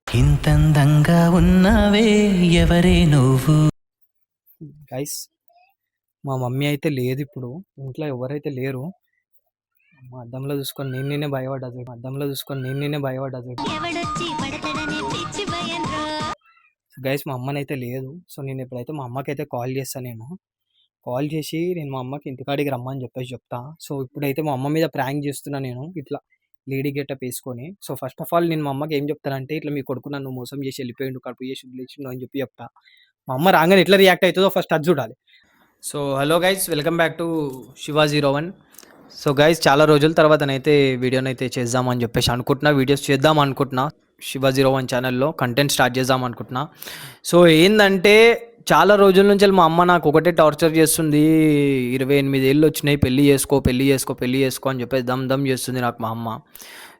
ఇంతందంగా ఉన్నావే ఎవరే నువ్వు. గైస్, మా మమ్మీ అయితే లేదు ఇప్పుడు, ఇంట్లో ఎవరైతే లేరు. మా అద్దంలో చూసుకొని నేనే భయపడ్డా చూడు, గైస్ మా అమ్మనైతే లేదు. సో నేను ఎప్పుడైతే మా అమ్మకైతే కాల్ చేస్తాను, కాల్ చేసి నేను మా అమ్మకి ఇంటికాడికి రమ్మని చెప్పేసి చెప్తా. సో ఇప్పుడైతే మా అమ్మ మీద ప్రాంక్ చేస్తున్నా నేను, ఇట్లా లేడీ గెటప్ వేసుకొని. సో ఫస్ట్ ఆఫ్ ఆల్ నేను మా అమ్మకి ఏం చెప్తానంటే, ఇట్లా మీ కొడుకు నన్ను మోసం చేసి వెళ్ళిపోయిండు, కడుపు చేసి వదిలేసిండు అని చెప్పి చెప్తా. మా అమ్మ రాగానే ఎట్లా రియాక్ట్ అవుతుందో ఫస్ట్ అది చూడాలి. So hello guys, welcome back to Shiva01. So guys, చాలా రోజుల తర్వాతనైతే వీడియోనైతే చేద్దామని చెప్పేసి అనుకుంటున్నా, వీడియోస్ చేద్దాం అనుకుంటున్నా. Shiva01 ఛానల్లో కంటెంట్ స్టార్ట్ చేద్దాం అనుకుంటున్నా. సో ఏంటంటే, చాలా రోజుల నుంచి మా అమ్మ నాకు ఒకటే టార్చర్ చేస్తుంది. 28 ఏళ్ళు వచ్చినాయి, పెళ్ళి చేసుకో అని చెప్పేసి దమ్ చేస్తుంది నాకు మా అమ్మ.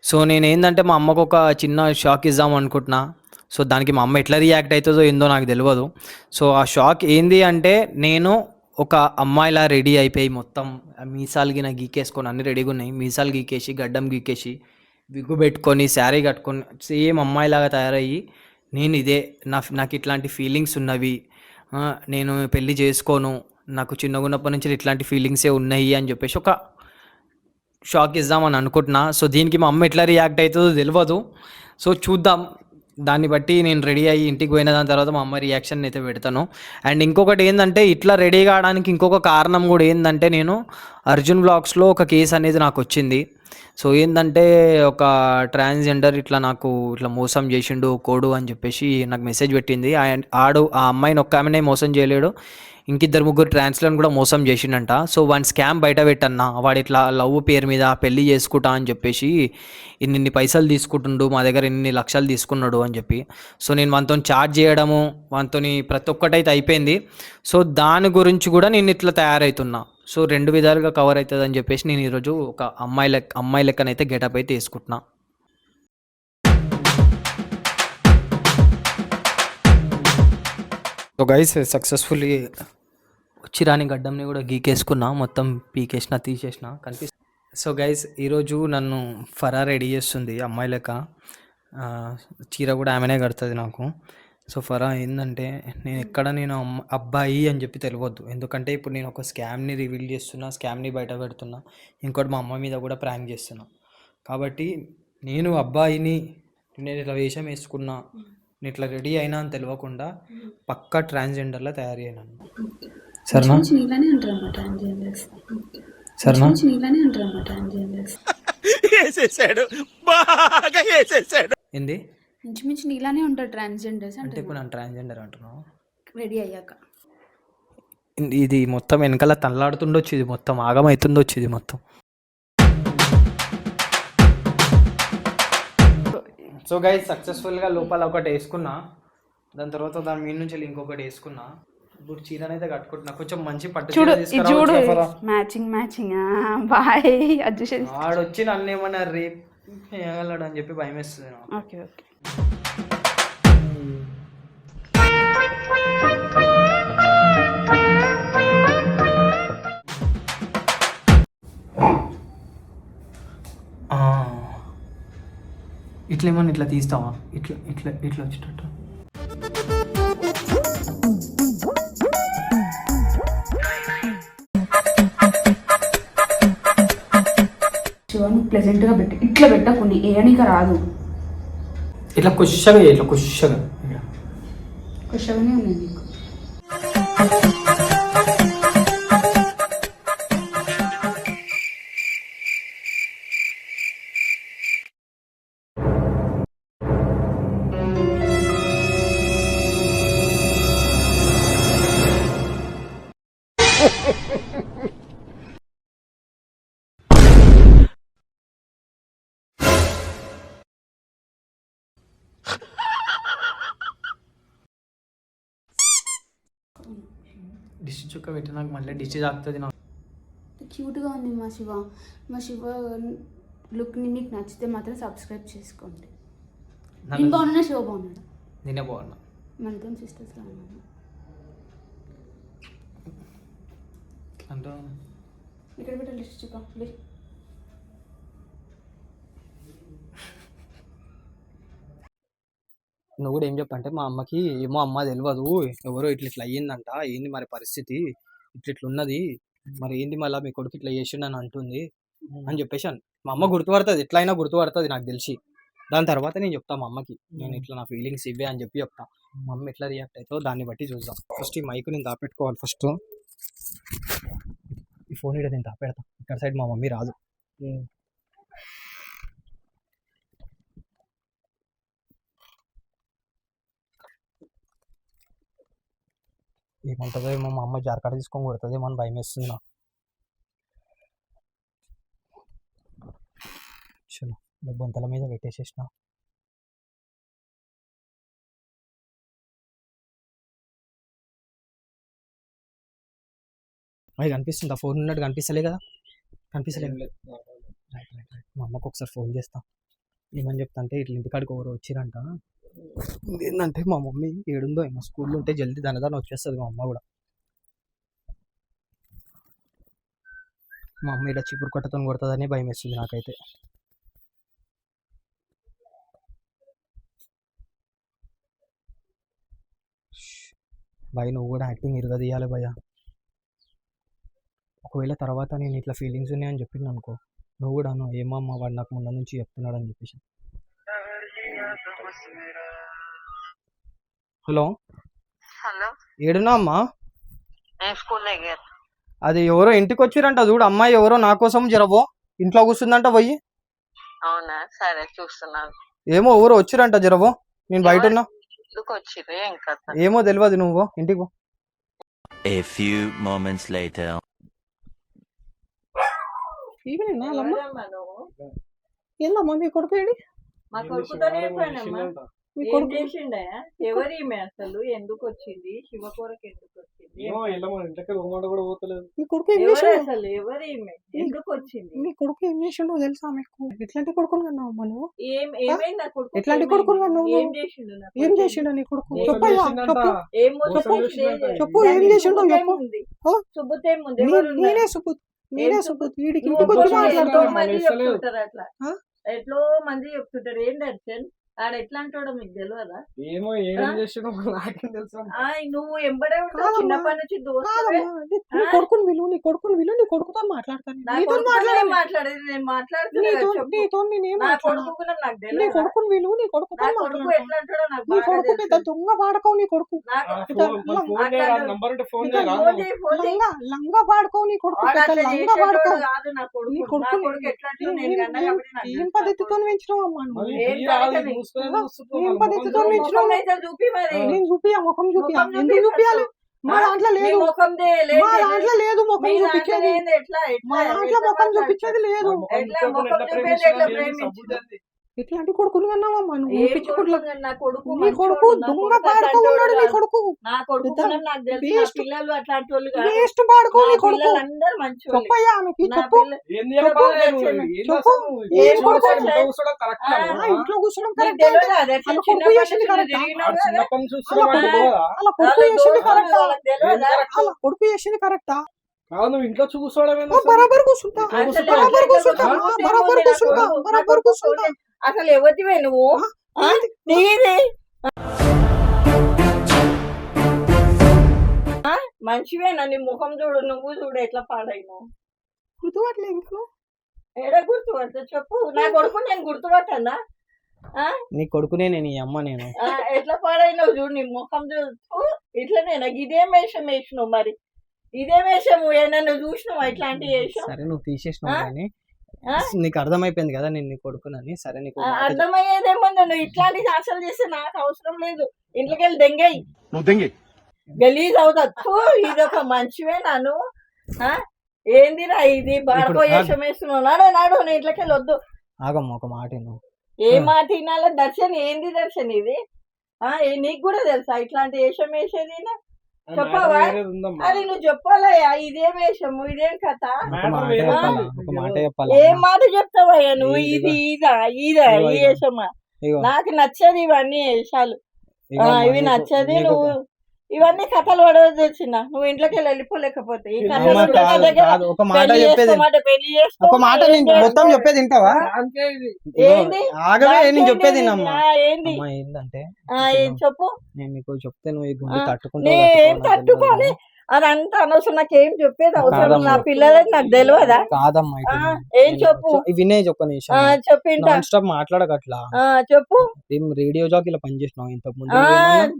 సో నేను ఏంటంటే మా అమ్మకు ఒక చిన్న షాక్ ఇద్దాం అనుకుంటున్నా. సో దానికి మా అమ్మ ఎట్లా రియాక్ట్ అవుతుందో ఏందో నాకు తెలియదు. సో ఆ షాక్ ఏంది అంటే, నేను ఒక అమ్మాయిలా రెడీ అయిపోయి మొత్తం మీసాలు గిన గీకేసుకొని అన్ని రెడీగా ఉన్నాయి, మీసాలు గీకేసి గడ్డం గీకేసి విగ్గు పెట్టుకొని శారీ కట్టుకొని సేమ్ అమ్మాయిలాగా తయారయ్యి, నేను ఇదే నాకు ఇట్లాంటి ఫీలింగ్స్ ఉన్నవి, నేను పెళ్ళి చేసుకోను, నాకు చిన్నగున్నప్పటి నుంచి ఇట్లాంటి ఫీలింగ్సే ఉన్నాయి అని చెప్పేసి ఒక షాక్ ఇద్దామని అనుకుంటున్నా. సో దీనికి మా అమ్మ ఎట్లా రియాక్ట్ అవుతుందో తెలియదు. సో చూద్దాం, దాన్ని బట్టి నేను రెడీ అయ్యి ఇంటికి పోయిన దాని తర్వాత మా అమ్మ రియాక్షన్ అయితే పెడతాను. అండ్ ఇంకొకటి ఏంటంటే, ఇట్లా రెడీ కావడానికి ఇంకొక కారణం కూడా ఏంటంటే, నేను అర్జున్ బ్లాగ్స్లో ఒక కేసు అనేది నాకు వచ్చింది. సో ఏంటంటే, ఒక ట్రాన్స్జెండర్ ఇట్లా నాకు ఇట్లా మోసం చేసిండు కోడు అని చెప్పేసి నాకు మెసేజ్ పెట్టింది. ఆ అమ్మాయిని ఒక్క ఆమెనే మోసం చేయలేడు, ఇంకిద్దరు ముగ్గురు ట్రాన్స్లను కూడా మోసం చేసిండంట. సో వాడి స్కామ్ బయట పెట్టన్నా, వాడు ఇట్లా లవ్ పేరు మీద పెళ్ళి చేసుకుంటా అని చెప్పేసి ఇన్ని పైసలు తీసుకుంటుండు, మా దగ్గర ఇన్ని లక్షలు తీసుకున్నాడు అని చెప్పి. సో నేను వానితో చాట్ చేయడము, వానితో ప్రతి ఒక్కటైతే అయిపోయింది. సో దాని గురించి కూడా నేను ఇట్లా తయారవుతున్నా. సో 2 విధాలుగా కవర్ అవుతుంది అని చెప్పేసి నేను ఈరోజు ఒక అమ్మాయి లెక్కనైతే గెటప్ అయితే వేసుకుంటున్నా. సో గైస్, సక్సెస్ఫుల్లీ వచ్చిరాని గడ్డంని కూడా గీకేసుకున్నా, మొత్తం పీకేసిన తీసేసిన కనిపిస్తుంది. సో గైస్, ఈరోజు నన్ను ఫరా రెడీ చేస్తుంది అమ్మాయి లెక్క. చీర కూడా ఆమెనే కడుతుంది నాకు. సో ఫరా ఏంటంటే, నేను అబ్బాయి అని చెప్పి తెలియవద్దు, ఎందుకంటే ఇప్పుడు నేను ఒక స్కామ్ని రివీల్ చేస్తున్నా, స్కామ్ని బయట పెడుతున్నా, ఇంకోటి మా అమ్మ మీద కూడా ప్రాంక్ చేస్తున్నా. కాబట్టి నేను అబ్బాయిని, నేను ఇట్లా వేషం వేసుకున్నా, నేను ఇట్లా రెడీ అయినా అని తెలియకుండా పక్కా ట్రాన్స్జెండర్లా తయారు అయినాను. సరేనా? ఏంది ఇంచుమించు నీలానే ఉంటారు ట్రాన్స్జెండర్స్ అంటే, ఇప్పుడు నన్ను ట్రాన్స్జెండర్ అంటున్నావు రెడీ అయ్యాక? ఇది మొత్తం వెనకాల తల్లాడుతుండొచ్చు, ఇది మొత్తం ఆగమవుతుండొచ్చు, ఇది మొత్తం. సో గైస్, సక్సెస్ఫుల్గా లోపల ఒకటి వేసుకున్నా, దాని తర్వాత దాని మీద నుంచి ఇంకొకటి వేసుకున్నా. ఇప్పుడు చీరనైతే కట్టుకుంటున్నా, కొంచెం మంచి పట్టు చీర తీసుకురా. Matching bye. ఆడొచ్చి నన్ను ఏమన్నా రేపు వేయగలడు అని చెప్పి భయం వేస్తుంది. Okay okay. ఇట్లా ఏమన్నా ఇట్లా తీస్తావా? ఇట్లా ఇట్లా ఇట్లా వచ్చేటట్టు. శివాని ప్లెజెంట్గా పెట్టి ఇట్లా పెట్టకుండా ఏయనిక రాదు. ఇట్లా కుషగా ఇట్లా కుషగానే ఉన్నాయి నీకు. డిష్ చుక్క పెట్టి నాకు మళ్ళీ డిష్ తాకుతుంది. నాకు క్యూట్గా ఉంది మా శివ లుక్ని మీకు నచ్చితే మాత్రం సబ్స్క్రైబ్ చేసుకోండి. నేను బాగున్నా, శివ బాగున్నాడు. నేనే బాగున్నా. మన ఇద్దరం సిస్టర్స్లా ఉన్నాను అంటే. ఇక్కడ పెట్టాలి డిష్ చుక్క. నువ్వు కూడా ఏం చెప్పంటే మా అమ్మకి ఏమో అమ్మ తెలియదు, ఎవరో ఇట్లా అయ్యిందంట, ఏంది మరి పరిస్థితి, ఇట్లా ఉన్నది, మరి ఏంది మళ్ళీ మీ కొడుకు ఇట్లా చేసిండు అని అంటుంది అని చెప్పేసాను. మా అమ్మ గుర్తుపడుతుంది, ఎట్లయినా గుర్తుపడుతుంది నాకు తెలిసి. దాని తర్వాత నేను చెప్తా మా అమ్మకి, నేను ఇట్లా నా ఫీలింగ్స్ ఇవే అని చెప్పి చెప్తా. మా అమ్మ ఎట్లా రియాక్ట్ అవుతుందో దాన్ని బట్టి చూద్దాం. ఫస్ట్ ఈ మైక్ నేను దాపెట్టుకోవాలి. ఫస్ట్ ఈ ఫోన్ ఇక్కడ నేను దాపెడతా, ఇక్కడ సైడ్ మా మమ్మీ రాదు. ఏమంటుందో ఏమో, మా అమ్మ జారకాడ తీసుకొని కొడుతుందేమో అని భయం వేస్తుంది నాకు. చలో బొంతల మీద పెట్టేసేసిన. అది కనిపిస్తుందా? ఫోన్ ఉన్నట్టు కనిపిస్తలే కదా? కనిపిస్తలేదు. మా అమ్మకు ఒకసారి ఫోన్ చేస్తా, ఏమని చెప్తా అంటే ఇట్లా ఇంటికాడికి ఎవరు వచ్చిరంట. ఏంటంటే మా మమ్మీ ఏడుందో ఏమో, స్కూల్లో ఉంటే జల్దీ దాని వచ్చేస్తుంది మా అమ్మ కూడా. మా అమ్మ ఇలా చిపురు కొట్టతో కొడుతుందని భయం వేస్తుంది నాకైతే. భయ నువ్వు కూడా యాక్టింగ్ ఇరగదీయాలి భయ. ఒకవేళ తర్వాత నేను ఇట్లా ఫీలింగ్స్ ఉన్నాయని చెప్పింది అనుకో, నువ్వు కూడా అను ఏమమ్మా వాడు నాకు ముందు నుంచి చెప్తున్నాడు అని చెప్పేసి. హలో హలో, ఏడునా అమ్మా? నేను స్కూల్ దగ్గర. అది ఎవరో ఇంటికి వచ్చిరంట చూడు, అమ్మాయి ఎవరో నా కోసం జరబో ఇంట్లో కూర్చుందంట పోయి. అవునా, సరే చూస్తున్నాను. ఏమో ఎవరో వచ్చిరంట జరబో, నేను బయట ఉన్నా. ఎందుకు వచ్చిర్రు, ఏం కథ? ఏమో తెలియదు, నువ్వు ఇంటికి పో. A few moments later. ఎవరమ్మా నువ్వు? ఏందమ్మా మీ కొడుకు ఏడి? మా కొడుకుతోనే పోయినమ్మా. మీ ఏం కొడుకు చేసిండే? ఎవరు ఈమె అసలు? ఎందుకు వచ్చింది? శివకూరకి ఎందుకు వచ్చింది? మీ కొడుకు ఏం ఎవరు చేసిండు? అసలు? ఎవరు ఈమె? ఎందుకు వచ్చింది? మీ కొడుకు ఏం చేసిండో తెలుసా మీకు? ఎట్లాంటి కొడుకుని కన్నావు అమ్మా నువ్వు? ఏమైంది నా కొడుకు? ఎట్లాంటి కొడుకుని కన్నావు ఏం నువ్వు? చేసిండు నా ఏం కొడుకు? చేసిండు నీ కొడుకు? ఏం చెప్పయ్యా, చెప్పు. ఏం మోసం చెప్పు, ఏం చేసిండో చెప్పు. ఆ? శుభతేముంది? ఎవరు ఉన్నారు? నేనే సుబుత్, నేనే సుబుత్. వీడికి నువ్వు ఇంటికి వచ్చి ఎన్నో మాట్లాడతావు. మంది చెప్తుంటారు అట్లా. ఆ? ఎట్లో మంది చెప్తుంటారు. ఏం దర్శన్ ఆడ ఎట్లా అంటాడో మీకు తెలియదా? ఏమో ఏం చేసిండో నాకేం తెలుసా? నువ్వు ఎంబడే ఉంటావు కాదమ్మా, చిన్నప్పటి నుంచి దోస్తువే. కాదమ్మా, నీ కొడుకుని విలువ, నీ కొడుకుని విలువ, నీ కొడుకుతో మాట్లాడతాను. నా నీతో కొడుకుతో మాట్లాడాలి. మాట్లాడేది నేను మాట్లాడుతున్నా కదా, చెప్పు. నీతో నేనేం నా మాట్లాడాలి? కొడుకు కూడా నాకు నీ తెలియదు. కొడుకుని విలువ, నీ కొడుకుతో నా కొడుకు మాట్లాడతాను. ఎట్లా అంటాడో నాకు నీ బాగా కొడుకు పెద్ద తెలుసు. దొంగ పాడకవు. నీ కొడుకు నాకు లంగా లంగా పాడుకోవు. నీ కొడుకు వాడు పెద్ద అట్లా లంగా చేసేటోడు పాడుకోవు. కాదు నా కొడుకు. నీ నా కొడుకు కొడుకు ఎట్లా అంటాడో నేను కన్నా కాబట్టి నాకు ఏం తెలుసు. పద్ధతితో పెంచినావు అమ్మా నువ్వు? ఏం పద్ధతి? ఏం పద్ధతితో ముఖం పెంచినావు? అయితే చూపి మరి. నేను చూపియా, ముఖం చూపియా. ముఖం ఎందుకు చూపియాలి? మా ఆ? దాంట్లో నీ లేదు, ముఖందే లేదు. మా దాంట్లో లేదు ముఖం మీ దాంట్లో చూపించేది. ఏంది? ఎట్లా మా ఎట్లా దాంట్లో ఎట్లా ముఖం మాట్లాడతావు? చూపించేది లేదు. ఎట్లా ముఖం చూపేది? ఎట్లా ప్రేమించు? ఇట్లాంటి కొడుకులు కన్నావమ్మా నువ్వు? ఏం పిచ్చి కొడుకు? కొడుకు. నా కొడుకు నీ కొడుకు మంచోడు. నా దొంగ కొడుకు పాడుకో అట్లాంటి ఉన్నాడు. నీ వాడు కొడుకు నా కొడుకు పెద్ద గుణం నాకు తెలుసు. నా వేస్ట్ పిల్లలు అట్లాంటి వాళ్ళు కాదు. వేస్ట్ పాడుకో. నా నీ కొడుకు పిల్లలందరూ మంచోళ్ళే. చెప్పయ్యా ఆమెకి, నా చెప్పు. పిల్ల- చెప్పు. ఏం ఏం కొడుకు? కొడుకు? ఇంట్లో కూర్చోడం నీకు కరెక్ట్. తెలియదా? అది ఎట్లా వాళ్ళ చిన్నప్పటి కొడుకు నుంచి చేసింది నువ్వు కరెక్టా? తిరిగినావు కదా? వాళ్ళ కొడుకు వాళ్ళ చేసింది దోస్తులు కరెక్టా? వాళ్ళకి తెలియదా? వాళ్ళ కొడుకు చేసింది కరెక్టా? నువ్వు ఇంట్లో చూసుకోవడమే బరాబర్ కూర్చుంటా, అసలు బరాబర్ ఎట్లా కూర్చుంటా, కొడుకు బరాబర్ ఏముంది? కూర్చుంటా, నా బరాబర్ కొడుకు కూర్చుంటా. అసలు ఎవరివే నువ్వు? ఆ? నీది మంచివేనా? నీ ముఖం చూడు, నువ్వు చూడు ఎట్లా పాడైనావు. గుర్తుపట్టలే ఇంకా? ఏడ గుర్తుపడతా చెప్పు. నా కొడుకు నేను గుర్తుపట్టనా? నీ కొడుకునే నేను, ఈ అమ్మ నేను. ఎట్లా పాడైనావు చూడు, నీ ముఖం చూడు. ఇట్లా నేను ఇదేం వేషం వేసినావు? మరి ఇదేం వేషము? నన్ను చూసినావు ఇట్లాంటి వేషం? సరే నువ్వు తీసేసినావు కానీ నీకు అర్థమైపోయింది కదా నేను నీ కొడుకునని. సరే నీకు అర్థమయ్యేదేమో. నువ్వు ఇట్లాంటివి అసలు చేస్తే నాకు అవసరం లేదు. ఇంట్లోకి వెళ్ళి దెంగయి, నువ్వు దెంగి గలీజ్ అవుతా. ఇదొక మంచివే నాను. ఏందిరా ఇది? బాడకో వేషం వేస్తున్నావు. నాడు నాడు నీ ఇంట్లోకి వెళ్ళి వద్దు. ఆగమ్మ ఒక మాట నువ్వు. ఏ మాట వినాలో? దర్శన్ ఏంది దర్శన్ ఇది? నీకు కూడా తెలుసా ఇట్లాంటి వేషం వేసేది? చెప్పవా? అది నువ్వు చెప్పాలయ్యా. ఇదేం వేషము? ఇదేం కథ? ఒక మాట చెప్పాలి. ఏం మాట చెప్తావయ్యా నువ్వు? ఇది ఇదా ఇదా ఈ వేషమా? నాకు నచ్చదు ఇవన్నీ వేషాలు. ఇవి నచ్చది. నువ్వు ఇవన్నీ కథలు పడదు తెలిసిన నువ్వు ఇంట్లోకి వెళ్ళిపోలేకపోతే ఈ కథలు అమ్మ, ఉంటే నా కాదు, దగ్గర కాదు, ఒక మాట పెళ్లి చెప్పేది చేసుకోమంటే పెళ్లి చేసుకో, ఒక మాట ఏం నేను మొత్తం చేసుకో. చెప్పేది వింటావా? దానికే ఇది ఏంది? ఆగవే, నేను దానికేంది? చెప్పేది వినమ్మా. ఏంది అమ్మా, ఏంటంటే ఏం చెప్పు. నేను నీకు చెప్తే నువ్వు ఈ గుండె ఆ, తట్టుకుంటావో నేను తట్టుకోవో నాకు తట్టుకొని తెలియదు. అదంతా అనవసరం, నాకేం చెప్పేది అవసరం, కాదమ్మా. నా పిల్లలకి నాకు తెలియదా? కాదమ్మా, ఇటు ఆ, విను. ఏం చెప్పు. వినే చెప్ప నిమిషం చెప్పింటా. Non stop మాట్లాడకట్లా. చెప్పు. ఏం రేడియో జాకీలో పని చేసినావు ఇంతకు ముందు?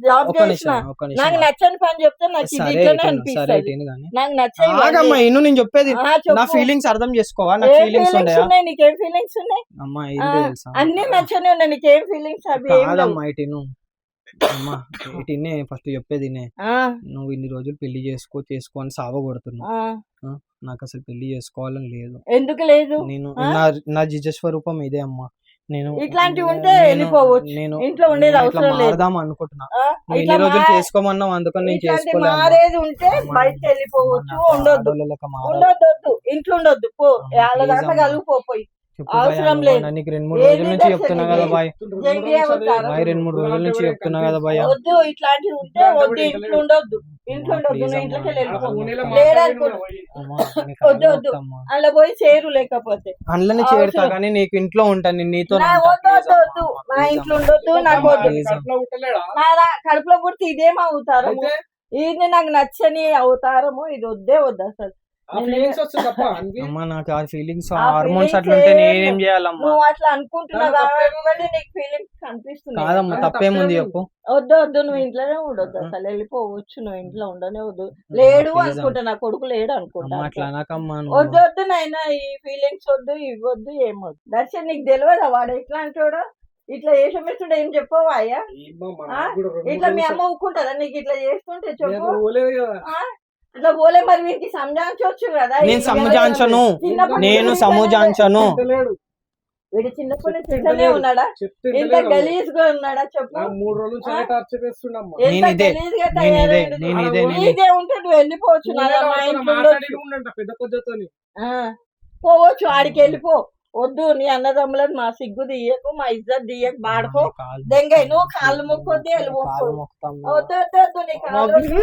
జాబ్ ఒక్క చేసిన నిమిషం, ఒక్క నిమిషం. నాకు నచ్చని పని చెప్తే నాకు ఇది సరే ఇట్లనే ఇటు, సరే అనిపిస్తుంది. ఇటు కానీ నాకు నచ్చని ఆగమ్మా, ఇన్ను నేను చెప్పేది నా చెప్పు. ఫీలింగ్స్ అర్థం చేసుకోవా? నాకు ఏం ఫీలింగ్స్ ఫీలింగ్స్ ఉన్నాయా? ఉన్నాయి? నీకేం ఫీలింగ్స్ ఉన్నాయి? అమ్మా, ఆ, ఏంటి తెలుసా? అన్ని నచ్చనే ఉన్నాయి, నీకేం ఫీలింగ్స్ అవి ఏం లేవు. కాదమ్మా, ఇటు అమ్మా, ఇటు ఫస్ట్ చెప్పేది వినే. ఆ, నువ్వు ఇన్ని రోజులు పెళ్లి చేసుకో అని సావ కొడుతున్నావు. ఆ. నాకు అసలు పెళ్లి చేసుకోవాలని లేదు. ఎందుకు లేదు? నేను ఆ? నా నిజ స్వరూపం ఇదే అమ్మా. నేను ఇట్లాంటివి ఉంటే నేను- వెళ్ళిపోవచ్చు. నేను ఇంట్లో ఉండేది నేను ఇట్లా అవసరం లేదు. మారదాం అనుకుంటున్నా. ఆ, నువ్వు ఇట్లా ఎన్ని రోజులు మా- చేసుకోమన్నావు, అందుకని నేను ఇట్లాంటి చేసుకోలేదు అమ్మా. మారేది ఉంటే అమ్మా, బయటకు వెళ్ళిపోవచ్చు. నాకు ఉండొద్దు, ఆడోళ్ళ లెక్క మారాలి. ఉండొద్దు, ఇంట్లో ఉండొద్దు, పో. అమ్మా, వాళ్ళ please దాంట్లో అమ్మా. కలిగిపోయి. చెప్పు బాయ్, అవసరం అను లేదు. బాయ్, నీకు 2-3 ఏంది రోజుల నుంచి దర్శనం చెప్తున్నా ఇది? కదా బాయ్. జంగి అవుతారు. బాయ్ 2-3 రోజుల నుంచి చెప్తున్నా కదా బాయ్. వద్దు, ఇట్లాంటివి ఉంటే వద్దు, ఇంట్లో ఉండొద్దు, ఇంట్లో ఉండొద్దు, Please నువ్వు అమ్మా. ఇంట్లోకి వెళ్ళిపో. పూణేలో లేదనుకో. అమ్మా, నీకు వద్దు, అన్నం వద్దు. వద్దమ్మా. అందులో పోయి చేరు లేకపోతే అందులోనే అవసరం. చేరుతా కానీ నీకు ఇంట్లో ఉంటాను, నేను నీతో నా వద్దు, వద్దు, వద్దు, నా ఇంట్లో ఉండొద్దు, నాకు వద్దు. please అమ్మా. కడుపులో పుట్టలేడా? నా కడుపులో పుడితే ఇదేం అవతారము? అయితే ఇది నాకు నచ్చని అవతారము, ఇది వద్దే వద్దు అసలు. ఆ ఫీలింగ్స్ వస్తుంది తప్ప అనికి అమ్మా, నాకు ఆ ఫీలింగ్స్ ఆ హార్మోన్స్ feelings అట్లుంటే ఏం నేనేం లేవు. చేయాలమ్మా? నువ్వు అట్లా అనుకుంటున్నావు దాంట్లో కాబట్టి నీకు ఫీలింగ్స్ కనిపిస్తున్నాయి. కాదమ్మా, ఆ, తప్పేముంది తప్పేముంది? చెప్పు. వద్దు, వద్దు, నువ్వు ఇంట్లోనే ఉండొద్దు, అసలు వెళ్ళిపోవచ్చు, నువ్వు ఇంట్లో ఉండనే వద్దు. లేడు please అనుకుంటా, నా కొడుకు లేడు అనుకుంటా. అమ్మా, అట్లా అనకమ్మా వద్దు, నువ్వు. వద్దు నాయనా, ఈ ఫీలింగ్స్ వద్దు, ఇవి వద్దు, ఏమొద్దు. దర్శన్, నీకు తెలియదా వాడు ఎట్లా అంటాడు? ఇట్లా చేసమిస్తుడు, ఏం చెప్పవా అయ్యా? ఏమ్మా, మా ఆ? నాకు కూడా రెండు ఇట్లా మీ రోజులు అమ్మ ఊరుకుంటారా నీకు ఇట్లా చేస్తుంటే? నేను చెప్పు. పోలేదు కదా. ఆ? ఇట్లా పోలే, మరి వీరికి సంజాయించవచ్చు కదా. నేను సమజాంచను, చిన్నప్పటి నేను నుంచి సమజాంచను. తింటలేడు. వీడు చిన్నప్పటి నుంచి ఇట్లనే ఉన్నాడా? చెప్తే ఇంత తింటలేడు. గలీజ్ గా ఉన్నాడా చెప్పు? నాకు 3 రోజుల నుంచి అదే టార్చర్ చేస్తుండమ్మా. ఎంత నేను ఇదే, గలీజ్ గా నేను ఇదే, తయారయ్యాడు. నేను ఇదే, నేను ఇదే. నీదే ఉంటే నువ్వు వెళ్ళిపోవచ్చు, నాన్న, మా ఇంట్లో ఉండొచ్చు. ఉండంట పెద్ద కొద్దితోని. ఆ, పోవచ్చు, ఆడికి వెళ్ళిపో. వద్దు, నీ అన్నదమ్ములను మా సిగ్గు తీయకు, మా ఇజ్జత్ తీయకు, బాడుకో. కాలు దెంగై, నువ్వు కాళ్ళు మొక్కొద్ది, కాలు వెళ్ళిపోకు. మొక్కుతామ్మా. వద్దు, వద్దు, వద్దు, నీ కాళ్ళు వద్దు,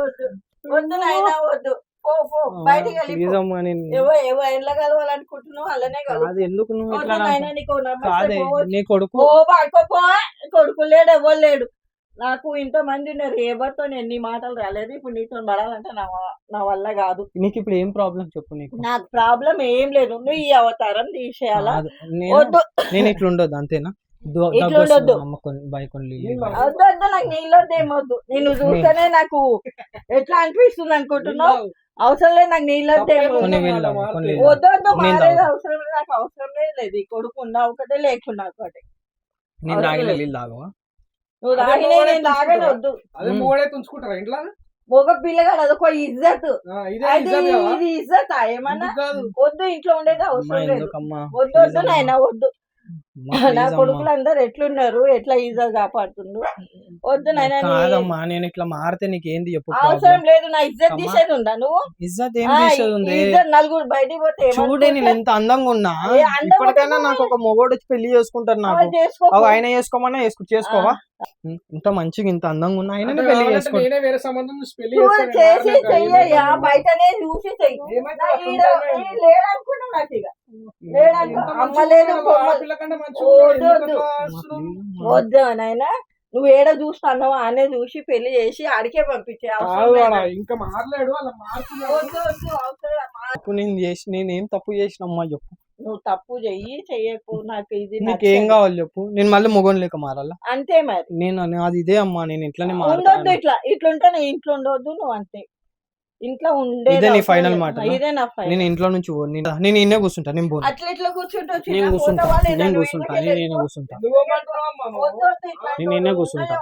వద్దు. వద్దు నాయనా, వద్దు, పో, పో, బయటికి ప్లీజ్ వెళ్ళిపో. అమ్మా, నేను ఏవో ఎండ్ల కలవాలనుకుంటున్నావు, అలానే కలవు. కాదు, ఎందుకు నువ్వు వద్దు ఇట్లా నాయనా, నీకు నమస్తే, కాదే, పోవచ్చు. నీ కొడుకు ఓ బాడుకోపో, కొడుకు లేడు, ఎవరు లేడు. నాకు ఇంతమంది ఉన్నారు, ఎవరితో ఎన్ని మాటలు రాలేదు. ఇప్పుడు నీతో పడాలంటే నా వల్ల కాదు. నీకు ఇప్పుడు ఏం ప్రాబ్లం చెప్పు. నీకు నాకు ప్రాబ్లం ఏం లేదు, నువ్వు ఈ అవతారం తీసేయాలా? కాదు, వద్దు, నేను ఇట్లా ఉండొద్దు అంతేనా? ఇట్లా ఉండొద్దు. బైక్ వద్దు, వద్దు, నాకు నీళ్ళొద్దు, ఏమొద్దు. నేను చూస్తేనే నాకు ఎట్లా అనిపిస్తుంది అనుకుంటున్నావు? అవసరం లేదు, నాకు నీళ్ళొద్దు, ఏమొద్దు. కొన్ని వెళ్ళాము, కొన్ని వద్దు, వద్దు, నేను మారేది తాగుతా. అవసరం లేదు, నాకు అవసరం లేదు. ఈ కొడుకు ఉన్నా ఒకటే, లేకున్నా ఒకటే. నేను తాగిన నీళ్ళు తాగవా? నువ్వు అదే తాగినే మొగడే నేను తాగను, వద్దు. అదే మూడే తుంచుకుంటారా ఇంట్లో? ఒక పిల్లగాడు అదొక ఇజ్జత్. ఇదే అది ఇజ్జత్ కదా? ఇది ఇజ్జత్ ఏమన్నా? ఎందుకు కాదు? వద్దు, ఇంట్లో ఉండేది అమ్మా, అవసరం లేదు. ఎందుకమ్మా? వద్దు, వద్దు నాయన, వద్దు. నా కొడుకులు అందరు ఎట్లున్నారు, ఎట్లా ఈజా కాపాడుతుండ్రు. వద్దు నాయన, కాదమ్మా, నేను ఇట్లా మారితే నీకు ఏంది చెప్పు? అవసరం లేదు. నా ఇజ్జత్ అమ్మా. తీసేది ఉందా నువ్వు? ఇజ్జత్ ఏం ఆ, తీసేది ఉంది? ఇజ్జత్ నలుగురు బయటికి పోతే చూడే నేను ఎంత అందంగా ఉన్నా. ఏ అందం ఇప్పటికైనా ఉంటే నాకు ఒక మొగోడు వచ్చి పెళ్లి చేసుకుంటారు నాకు. చేసుకో. అవి ఆయన చేసుకోమన్నా చేసుకోవా? ఇంత మంచిగా ఇంత అందంగా ఉన్నా ఆయన అంటే పెళ్లి కావాలంటే చేసుకో. నేనే వేరే సంబంధం చూసి పెళ్లి నువ్వు చేస్తాను. చేసి నేను చెయ్యయ్యా, మారలేను. బయటనే చూసి చెయ్యి. ఏమైతే నా అట్లా ఈడ ఉంటానే. లేడనుకున్నావు నాకు ఇక. లేడనుకో, ఎంత అమ్మ మంచిగా లేదు, ఉన్నాడు, బొమ్మ ఆ పిల్లకంటే మంచిగా ఉన్నాడు, వద్దు, ఎందుకు వద్దు. అట్లా చేస్తున్నావు? వద్దు నాయనా, నువ్వు ఏడ చూస్తానో ఆనే చూసి పెళ్లి చేసి ఆడికే పంపించే అవసరం కాదు లేదు. వాడా, ఇంకా మారలేడు, అలా మారుతున్నాడు. వద్దు, వద్దు, అవసరం లేదు. తప్పు నేనేం తప్పు చేసినమ్మా చెప్పు. నువ్వు తప్పు చెయ్యి, చెయ్యకు, నాకు ఇది నీకేం నచ్చదు. కావాలి చెప్పు. నేను మళ్ళీ మొగోని లేక మారాలా? అంతే మరి. నేను అది ఇదే అమ్మా, నేను ఇట్లానే ఉండొద్దు, మారుతాను. ఇట్లుంటే నేను ఇంట్లో ఉండొద్దు, నువ్వు అంతే. ఇంట్లో ఉండే ఇదే నీ final మాట నా? ఇదే నా ఫైనల్. నేను ఇంట్లో నుంచి నేను ఇన్నే కూర్చుంటా, నేను పోను. అట్లా ఇట్లా కూర్చుంటూ నేను కూర్చుంటా, నేను కూర్చుంటా, నేను కూర్చుంటా. నువ్వు ఏమంటున్నావు అమ్మా నువ్వు? నేను నిన్నే కూర్చుంటా.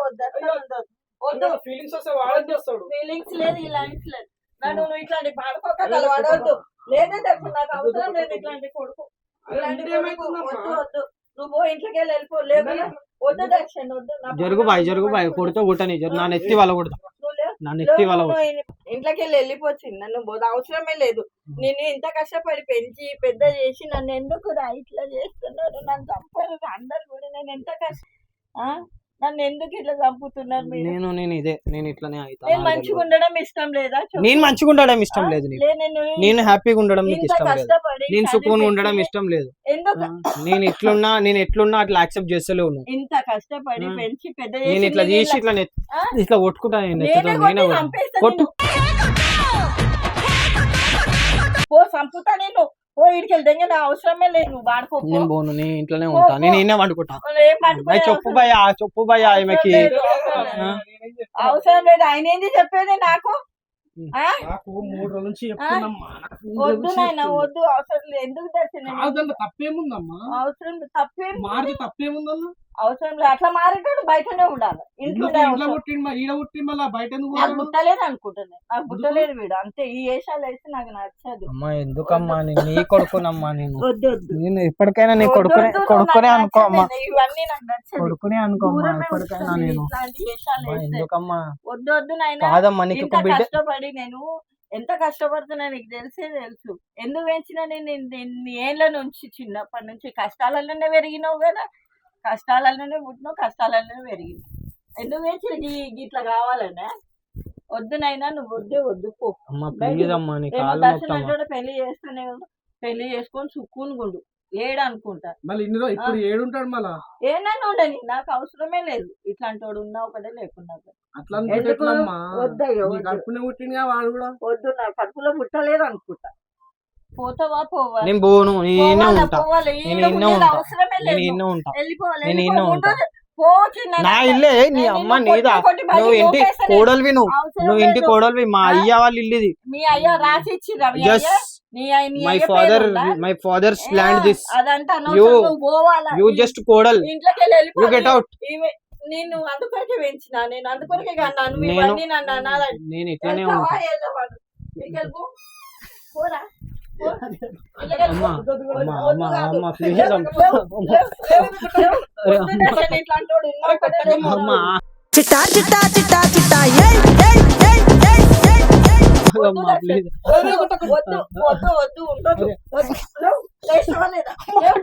వద్దు, ఫీలింగ్స్ వస్తే వాడని చేస్తాడు. ఫీలింగ్స్ లేదు, ఈ లైన్స్ లేదు. నువ్వు ఇట్లాంటి పాడుకోకలు వాడవద్దు. లేదంటే ఇప్పుడు నాకు అవసరం లేదు ఇట్లాంటి కొడుకు. ఇట్లాంటి ఉంటే కొడుకు ఏమైతుందమ్మా? వద్దు, వద్దు. నువ్వు ఇంట్లోకి వెళ్ళిపో. లేకపోతే వద్దు దర్శన్, వద్దు. నా జరుగు బాయ్ కొడితే కొట్టని జరు నా నెత్తి వాళ్ళ కొడతా, నువ్వు లేవు. నా నెత్తి వాళ్ళ కొడతా. ఇంట్లోకి వెళ్ళిపోతుంది, నన్ను అవసరమే లేదు. నేను ఇంత కష్టపడి పెంచి పెద్ద చేసి నన్ను ఎందుకు రా ఇట్లా చేస్తున్నారు? నన్ను చంపారు అందరు కూడా. నేను ఎంత కష్టం, నన్ను ఎందుకు ఇట్లా చంపుతున్నారు మీరు? నేను ఇట్లానే అవుతా. నేను మంచిగా ఉండడం ఇష్టం లేదా? చెప్పు. నేను మంచిగా ఉండడం ఇష్టం లేదు నీకు. నేను హ్యాపీగా ఉండడం నీకు ఇంత ఇష్టం లేదు. కష్టపడి నేను సుఖంగా చదివించి ఉండడం ఇష్టం లేదు. ఎందుకు నేను ఎట్లున్నా అట్లా యాక్సెప్ట్ చేస్తలేవు నువ్వు. ఇంత కష్టపడి పెంచి పెద్ద నేను ఇట్లా చేసి చేసి ఇట్లా ఇట్లా కొట్టుకుంటా నేను నేనే ఎత్తుతో, కొట్టి నేనే చంపేస్తా కొట్టు. పో చంపుతా నేను. పో ఇడికెళ్ళి దగ్గర నా అవసరమే లేదు. నువ్వు వాడుకో పో. నేను పోను, నేను ఇంట్లోనే ఉంటా. నేను ఇన్నే వండుకుంటా. ఏం పట్టుకునే చెప్పు భయ ఆమెకి. అవసరం లేదు. ఆయన ఏంది చెప్పేది నాకు? ఆ? నాకు 3 రోజుల నుంచి చెప్తున్నామ్మా. వద్దు నాయన వద్దు. అవసరం లేదు. ఎందుకు దర్శనం? కాదంటే తప్పేముందమ్మా? అవసరం లేదు. తప్పేం మారితే తప్పేముందమ్మా? అవసరం లేదు. అట్లా మారేటోడు బయటనే ఉండాలి. ఇంట్లో ఇంట్లో పుట్టింది ఈడ పుట్టింది మళ్ళీ బయట ఎందుకు నాకు పోతాడు? పుట్టలేదు అనుకుంటున్నాను. నాకు పుట్టలేదు వీడు. అంతే. ఈ వేషాలు వేస్తే నాకు నచ్చదు. అమ్మా ఎందుకమ్మా, నేను నీ కొడుకునమ్మా. వద్దు వద్దు. నేను ఎప్పటికైనా నీ కొడుకునే వద్దు, కొడుకునే నాకు అనుకో అమ్మా. నచ్చదు. ఇవన్నీ నాకు నచ్చదు. కొడుకునే అనుకోమ్మా దూరమే ఎప్పటికైనా ఉంచుతాను నేను. ఇట్లాంటి వేషాలు అమ్మా, వేస్తే. ఎందుకమ్మా? వద్దు వద్దు నాయన. కాదమ్మా, నీకు ఇంత ఒక బిడ్డ. కష్టపడి నేను ఎంత కష్టపడుతున్నా నీకు తెలుసు. ఎందుకు పెంచినా నేను ఇన్ని ఏళ్ళ నుంచి, చిన్నప్పటి నుంచి కష్టాలలోనే పెరిగినావు కదా. కష్టాలలోనే పుట్టినావు, కష్టాలలోనే పెరిగినావు. ఎందుకు పెంచిన ఇట్లా కావాలనే? వద్దు నాయనా, నువ్వు వద్దు పో. అమ్మా ప్లీజ్ అమ్మా, నీ ఏమో కాళ్ళు దర్శనం మొత్తమ్మా. కూడా పెళ్లి చేస్తానే కదా. పెళ్లి చేసుకొని సుక్కుని గుండు ఏడు అనుకుంటా. మళ్ళీ ఇన్ని రోజులు ఇప్పుడు ఏడుంటాడు మళ్ళా? ఏనైనా ఉండని, నాకు అవసరమే లేదు. ఇట్లాంటి వాడు ఉన్నా ఒకటే లేకున్నా ఒకటే. అట్లా అనుకుంటే ఎందుకు? ఎట్లమ్మా? వద్దయ్యో, నీ వద్దు. కడుపునే పుట్టిందిగా వాడు కూడా. వద్దు, నా కడుపులో పుట్టలేదు అనుకుంటా. పోతావా పోవా? నేను పోను, నేను ఈయనే పోవాలా, ఉంటా. పోవాలి. నేను ఈడ ఈయనే ఉండేది ఉంటా. అవసరమే నేను లేదు. ఈయనే ఉంటా. వెళ్ళిపోవాలి, నేను వెళ్ళిపో. ఈయనే ఉంటా. ఉండదు. పో చిన్న నా ఇల్లే, నీ నేను అమ్మ నిన్ను నీదా. కొట్టి బయటికి నువ్వు ఇంటి నూకేస్తానే. కోడలివి, అవసరం నువ్వు ఇంటి లేదు. కోడలివి. మా అయ్య వాళ్ళ ఇల్లు ఇది. మీ అయ్య రాసి ఇచ్చిర్రా? మీ Yes. అయ్య? నీ మై అయ్య ఫాదర్, పేరుందా? My father's land this. అదంతా అనవసరం. You- నువ్వు పోవాలా? యూ జస్ట్ కోడల్. ఇంట్లోకి వెళ్ళి యూ వెళ్ళిపో. Get out. నేను అందుకొరకే పెంచిన, నేను అందుకొరకే కన్నాను. నేను- ఇవన్నీ నన్ను అనాలని. నేను ఇట్లానే వెళ్తావా? ఉంటా. వెళ్ళవాడు. ఇక్కడికి వెళ్ళిపో. పోరా. పో. ఇక్కడికి వెళ్ళిపో. అమ్మా అమ్మా వద్దు అమ్మా కాదు. అమ్మా ప్లీజ్ లేవు, అమ్మా. లేవు, లేవు, లేవు. వద్దు దర్శన్, ఇట్లాంటి వాడు ఉన్నా ఒకటే లేవు. అమ్మా చిట్టా చిట్టా చిట్టా చిట్టా ఏయ్ ఏయ్ ఏయ్ ఏయ్ ఏయ్ ఏయ్ అమ్మా ప్లీజ్. వద్దు, వద్దు, వద్దు, వద్దు, ఉండొద్దు. వద్దు. లేవు, లేస్తావా లేదా? లేవు,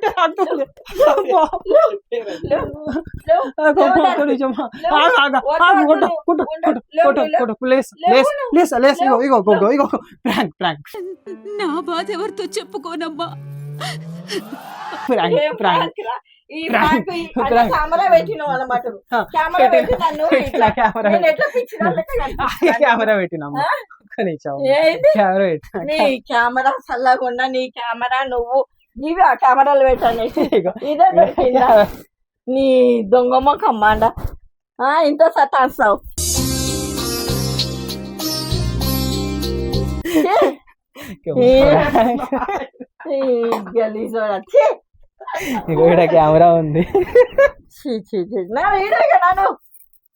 నా బాధ ఎవరితో చెప్పుకోనమ్మా. ఏం prank రా? ఈ prank అన్ని కెమెరా పెట్టినావు అన్నమాట. కెమెరా పెట్టి నన్ను ఇట్లా నేను ఎట్లా పిచ్చిదా లెక్క కనిపిస్తానా? కెమెరా పెట్టినమ్మా. ఆ? ఒక్క నిమిషం. ఏంది? కెమెరా పెట్టినా. నీ కెమెరా చల్లకుండా నీ కెమెరా నువ్వు ఇవి ఆ కెమెరాలు పెట్టాను. ఇగో. ఇదే పెట్టిందా నీ దొంగ మొఖం మాండ. ఇంత సతాస్తావు. గలీజోడా. ఛీ! ఇగో ఈడ కెమెరా ఉంది. ఛీ, ఛీ, ఛీ. నా వీడియో కదా నువ్వు.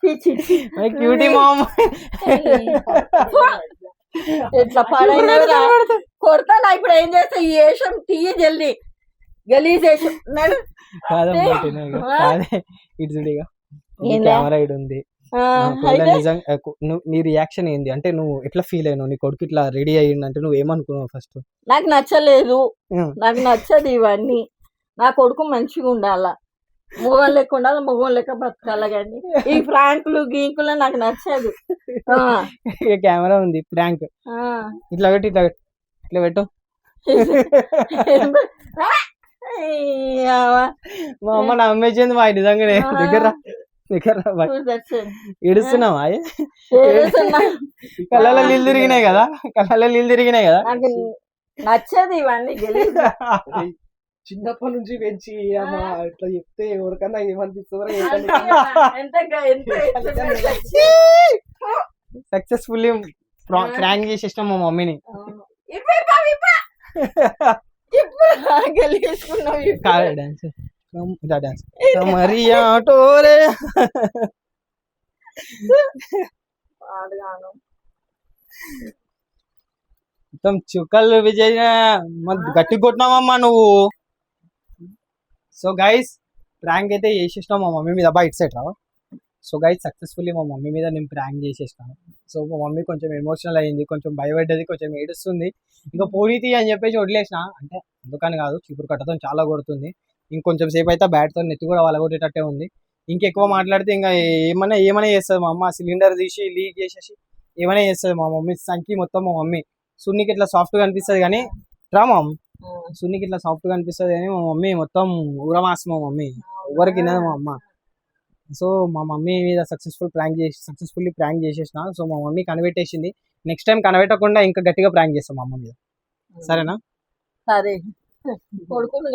ఛీ, ఛీ, ఛీ. My cutie mom. ఎట్లా పడైనా కొడతానా? ఇప్పుడు ఏం చేస్తా? ఈ వేషం తీయ జల్దీ. గలీజ్ వేషం. నడు. కాదమ్మా పెట్టినా ఇగో. కాదే ఇటు చూడు ఇగో. ఈ ఏందా? కెమెరా ఇటు ఉంది. అయితే నిజంగా నీ రియాక్షన్ ఏంది అంటే నువ్వు ఎట్లా ఫీల్ అయినావు? నీ కొడుకు ఇట్లా రెడీ అయ్యిందంటే నువ్వు ఏమనుకున్నావు ఫస్ట్? నాకు నచ్చలేదు. నాకు నచ్చదు ఇవన్నీ. నా కొడుకు మంచిగా ఉండాల. మొగం లెక్క ఉండాలి, మొగం లెక్క బతకాల. కానీ ఈ ఫ్రాంకులు గీకులు నాకు నచ్చదు. కెమెరా ఉంది ప్రాంక్. ఇట్లా పెట్టు, ఇట్లా పెట్టు, ఇట్లా పెట్టు. మా అమ్మ నమ్మేసింది మా నిజంగానే. దగ్గర దగ్గర ఏడుస్తున్నావా? కళ్ళలో నీళ్ళు తిరిగినాయి కదా, కళ్ళలో నీళ్ళు తిరిగినాయి కదా. నాకు నచ్చదు ఇవన్నీ గలీజ్. చిన్నప్పటి నుంచి పెంచి అమ్మా ఇట్లా చెప్తే ఎవరికన్నా ఏమనిపిస్తుందో సక్సెస్ఫుల్లీ ప్రాంక్ చేసేసినాం మా మమ్మీని. డాన్స్ డాన్స్ మరియా టోరే మొత్తం చుక్కలు విజయ గట్టి కొట్టినావమ్మా నువ్వు. సో గైస్ ప్రాంక్ అయితే చేసేసినాం మా మమ్మీ మీద. ఇటు సైడ్ రావా. సో గైస్ సక్సెస్ఫుల్లీ మా మమ్మీ మీద నేను ప్రాంక్ చేసేసినాను. సో మా మమ్మీ కొంచెం ఎమోషనల్ అయ్యింది, కొంచెం భయపడ్డది, కొంచెం ఏడుస్తుంది. ఇంకా పోనీతి అని చెప్పేసి వదిలేసిన. అంటే అందుకని కాదు, చీపురు కట్టతో చాలా కొడుతుంది. ఇంకొంచెం సేపు అయితే బ్యాట్తో నెత్తి కూడా వలగొట్టేటట్టే ఉంది. ఇంకెక్కువ మాట్లాడితే ఇంకా ఏమైనా చేస్తుంది మా అమ్మ. సిలిండర్ తీసి లీక్ చేసేసి ఏమైనా చేస్తుంది మా మమ్మీ. సంఖ్య మొత్తం మా మమ్మీ. సున్నికి ఇట్లా సాఫ్ట్గా అనిపిస్తుంది కానీ రా సున్నికి ఇట్లా సాఫ్ట్గా అనిపిస్తుంది కానీ మా మమ్మీ మొత్తం ఊరమాస్ మా మమ్మీ. ఎవరికి వినదు మా అమ్మ. సో మా మమ్మీ మీద సక్సెస్ఫుల్లీ ప్రాంక్ చేసేసిన. సో మా మమ్మీ కనిపెట్టేసింది. నెక్స్ట్ టైం కనిపెట్టకుండా ఇంకా గట్టిగా ప్రాంక్ చేస్తాం మా అమ్మ మీద. సరేనా? సరే. కొడుకుని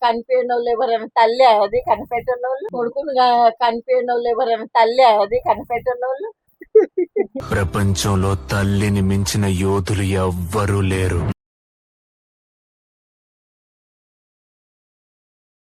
కనిపెట్టిన వాళ్ళు ఎవరైనా తల్లి అది కనిపెట్టిన వాళ్ళు, కొడుకుని కనిపెట్టిన వాళ్ళు ఎవరైనా తల్లి అది కనిపెట్టిన వాళ్ళు. ప్రపంచంలో తల్లిని మించిన యోధులు ఎవ్వరూ లేరు.